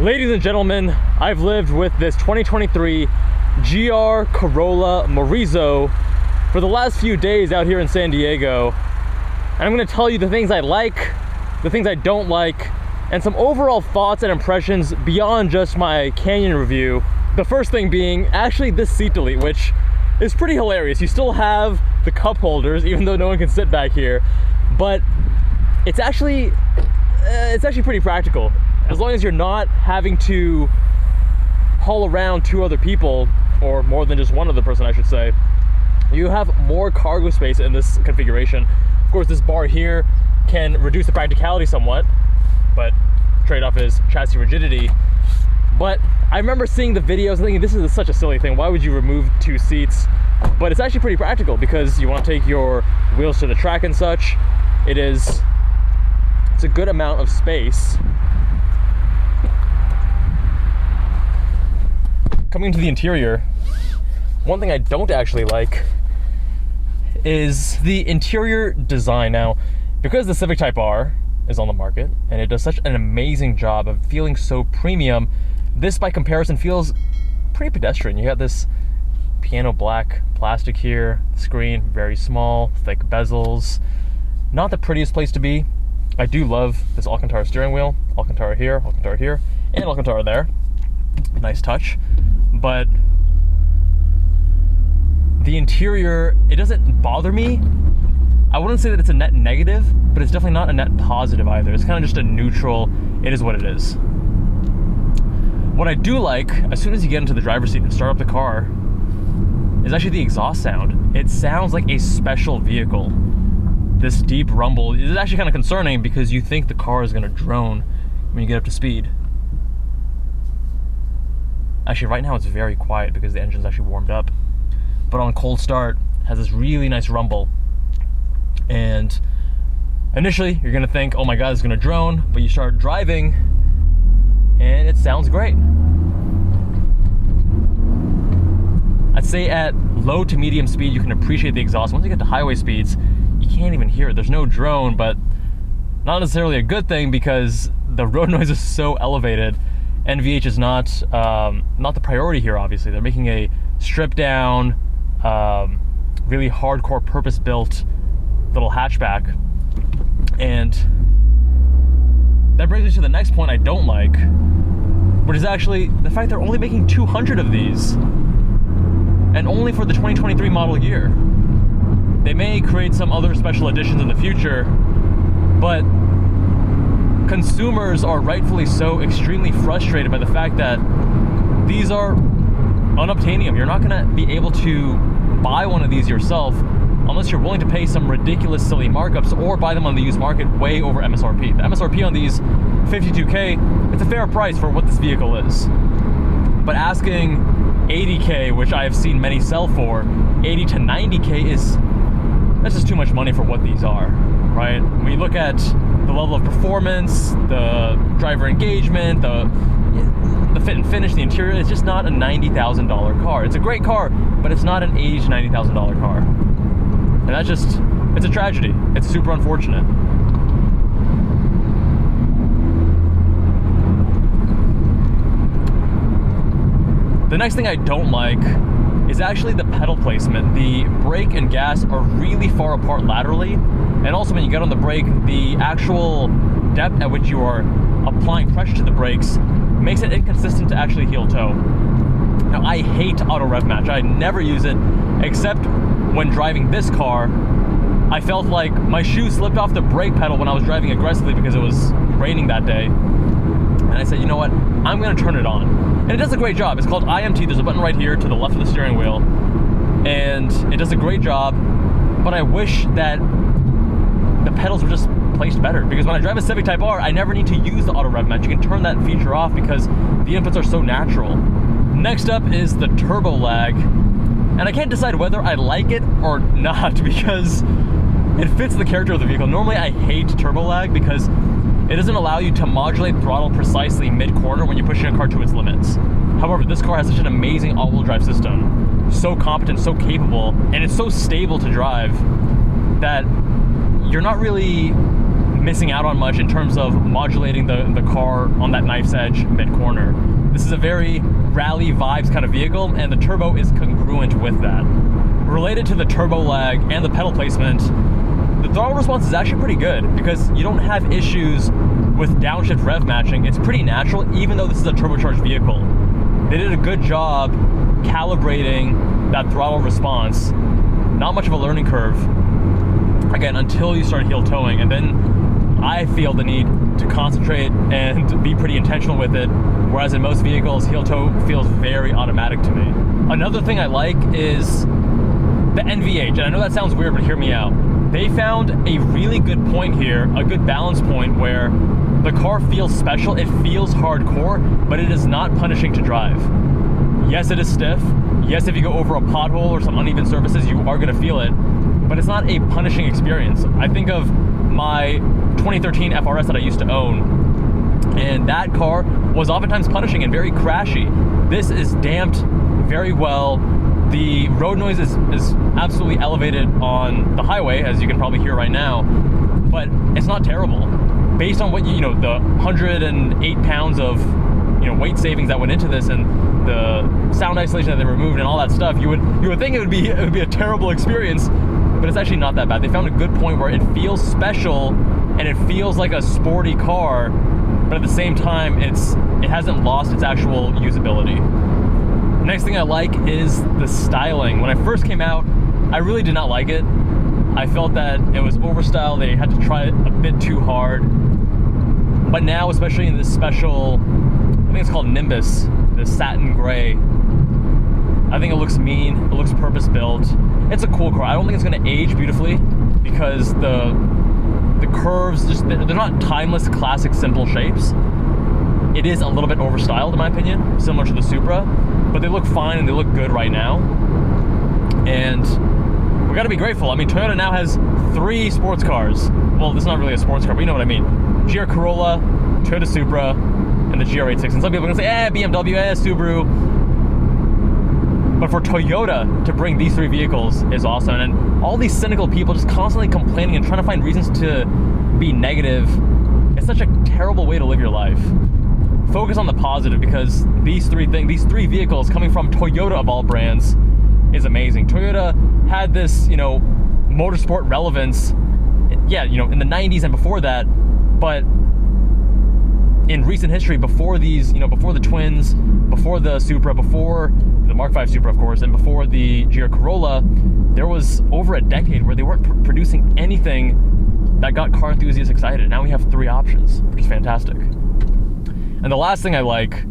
Ladies and gentlemen, I've lived with this 2023 GR Corolla Morizo for the last few days out here in San Diego. And I'm going to tell you the things I like, the things I don't like, and some overall thoughts and impressions beyond just my Canyon review. The first thing being actually this seat delete, which is pretty hilarious. You still have the cup holders, even though no one can sit back here, but it's actually pretty practical. As long as you're not having to haul around two other people, or more than just one other person, I should say, you have more cargo space in this configuration. Of course, this bar here can reduce the practicality somewhat, but trade-off is chassis rigidity. But I remember seeing the videos thinking, this is such a silly thing. Why would you remove two seats? But it's actually pretty practical because you want to take your wheels to the track and such. It's a good amount of space. Coming to the interior, one thing I don't actually like is the interior design. Now, because the Civic Type R is on the market and it does such an amazing job of feeling so premium, this by comparison feels pretty pedestrian. You got this piano black plastic here, screen very small, thick bezels, not the prettiest place to be. I do love this Alcantara steering wheel, Alcantara here, and Alcantara there. Nice touch. But the interior, it doesn't bother me. I wouldn't say that it's a net negative, but it's definitely not a net positive either. It's kind of just a neutral, it is what it is. What I do like, as soon as you get into the driver's seat and start up the car, is actually the exhaust sound. It sounds like a special vehicle. This deep rumble is actually kind of concerning because you think the car is going to drone when you get up to speed. Actually, right now it's very quiet because the engine's actually warmed up. But on cold start, it has this really nice rumble. And initially, you're gonna think, oh my God, it's gonna drone, but you start driving, and it sounds great. I'd say at low to medium speed, you can appreciate the exhaust. Once you get to highway speeds, you can't even hear it. There's no drone, but not necessarily a good thing because the road noise is so elevated. NVH is not the priority here, obviously. They're making a stripped down, really hardcore purpose-built little hatchback. And that brings me to the next point I don't like, which is actually the fact they're only making 200 of these, and only for the 2023 model year. They may create some other special editions in the future, but consumers are rightfully so extremely frustrated by the fact that these are unobtainium. You're not gonna be able to buy one of these yourself unless you're willing to pay some ridiculous silly markups or buy them on the used market way over MSRP. The MSRP on these, $52K, it's a fair price for what this vehicle is. But asking $80K, which I have seen many sell for, $80 to $90K that's just too much money for what these are, right? When you look at the level of performance, the driver engagement, the fit and finish, the interior, it's just not a $90,000 car. It's a great car, but it's not an $80,000 to $90,000 car. And that's just, it's a tragedy. It's super unfortunate. The next thing I don't like is actually the pedal placement. The brake and gas are really far apart laterally, and also when you get on the brake, the actual depth at which you are applying pressure to the brakes makes it inconsistent to actually heel toe. Now, I hate auto rev match. I never use it, except when driving this car. I felt like my shoe slipped off the brake pedal when I was driving aggressively because it was raining that day. And I said, you know what, I'm gonna turn it on. And it does a great job. It's called IMT. There's a button right here to the left of the steering wheel. And it does a great job, but I wish that the pedals were just placed better, because when I drive a Civic Type R, I never need to use the auto rev match. You can turn that feature off because the inputs are so natural. Next up is the turbo lag. And I can't decide whether I like it or not because it fits the character of the vehicle. Normally I hate turbo lag because it doesn't allow you to modulate throttle precisely mid-corner when you're pushing a car to its limits. However, this car has such an amazing all-wheel drive system, so competent, so capable, and it's so stable to drive that you're not really missing out on much in terms of modulating the car on that knife's edge mid-corner. This is a very rally vibes kind of vehicle, and the turbo is congruent with that. Related to the turbo lag and the pedal placement, the throttle response is actually pretty good because you don't have issues with downshift rev matching. It's pretty natural, even though this is a turbocharged vehicle. They did a good job calibrating that throttle response. Not much of a learning curve, again, until you start heel towing, and then I feel the need to concentrate and be pretty intentional with it, whereas in most vehicles, heel toe feels very automatic to me. Another thing I like is the NVH, and I know that sounds weird, but hear me out. They found a really good point here, a good balance point where the car feels special, it feels hardcore, but it is not punishing to drive. Yes, it is stiff. Yes, if you go over a pothole or some uneven surfaces, you are gonna feel it, but it's not a punishing experience. I think of my 2013 FRS that I used to own, and that car was oftentimes punishing and very crashy. This is damped very well. The road noise is absolutely elevated on the highway, as you can probably hear right now, but it's not terrible. Based on what the 108 pounds of weight savings that went into this and the sound isolation that they removed and all that stuff, you would think it would be a terrible experience, but it's actually not that bad. They found a good point where it feels special and it feels like a sporty car, but at the same time it hasn't lost its actual usability. Next thing I like is the styling. When I first came out, I really did not like it. I felt that it was overstyled. They had to try it a bit too hard. But now, especially in this special, I think it's called Nimbus, this satin gray, I think it looks mean, it looks purpose-built. It's a cool car. I don't think it's gonna age beautifully because the curves, they're not timeless, classic, simple shapes. It is a little bit overstyled in my opinion, similar to the Supra, but they look fine and they look good right now. And we gotta be grateful. I mean, Toyota now has 3 sports cars. Well, this is not really a sports car, but you know what I mean. GR Corolla, Toyota Supra, and the GR86. And some people are gonna say, BMW, Subaru. But for Toyota to bring these 3 vehicles is awesome. And all these cynical people just constantly complaining and trying to find reasons to be negative, it's such a terrible way to live your life. Focus on the positive, because these 3 vehicles coming from Toyota of all brands is amazing. Toyota had this, motorsport relevance, in the 90s and before that, but in recent history, before these, before the Twins, before the Supra, before the Mark V Supra, of course, and before the GR Corolla, there was over a decade where they weren't producing anything that got car enthusiasts excited. Now we have 3 options, which is fantastic. And the last thing I like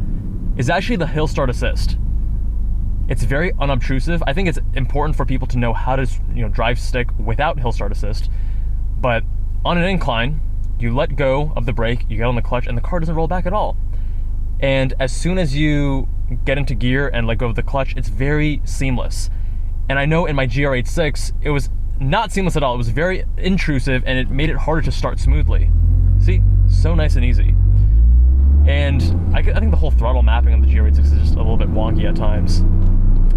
is actually the hill start assist. It's very unobtrusive. I think it's important for people to know how to, drive stick without hill start assist. But on an incline, you let go of the brake, you get on the clutch, and the car doesn't roll back at all. And as soon as you get into gear and let go of the clutch, it's very seamless. And I know in my GR86, it was not seamless at all. It was very intrusive, and it made it harder to start smoothly. See, so nice and easy. And I think the whole throttle mapping on the GR86 is just a little bit wonky at times.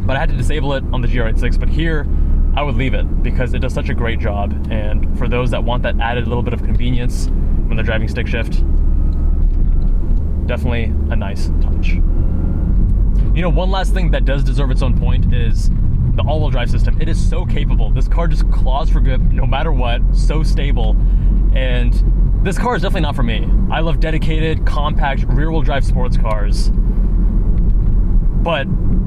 But I had to disable it on the GR86, but here I would leave it because it does such a great job. And for those that want that added little bit of convenience when they're driving stick shift, definitely a nice touch. One last thing that does deserve its own point is the all-wheel drive system. It is so capable. This car just claws for grip no matter what, so stable. And this car is definitely not for me. I love dedicated, compact, rear-wheel drive sports cars. But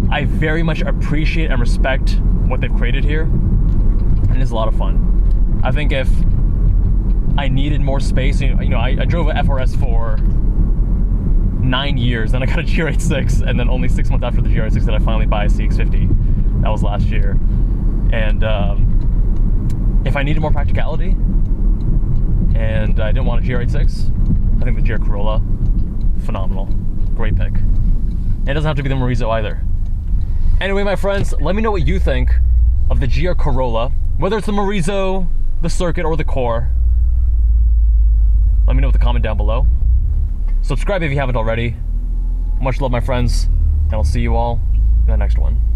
I very much appreciate and respect what they've created here. And it's a lot of fun. I think if I needed more space, I drove a FRS for 9 years, then I got a GR86, and then only 6 months after the GR86 did I finally buy a CX-50. That was last year. And if I needed more practicality, and I didn't want a GR86, I think the GR Corolla, phenomenal. Great pick. And it doesn't have to be the Morizo either. Anyway, my friends, let me know what you think of the GR Corolla, whether it's the Morizo, the Circuit, or the Core. Let me know with a comment down below. Subscribe if you haven't already. Much love, my friends, and I'll see you all in the next one.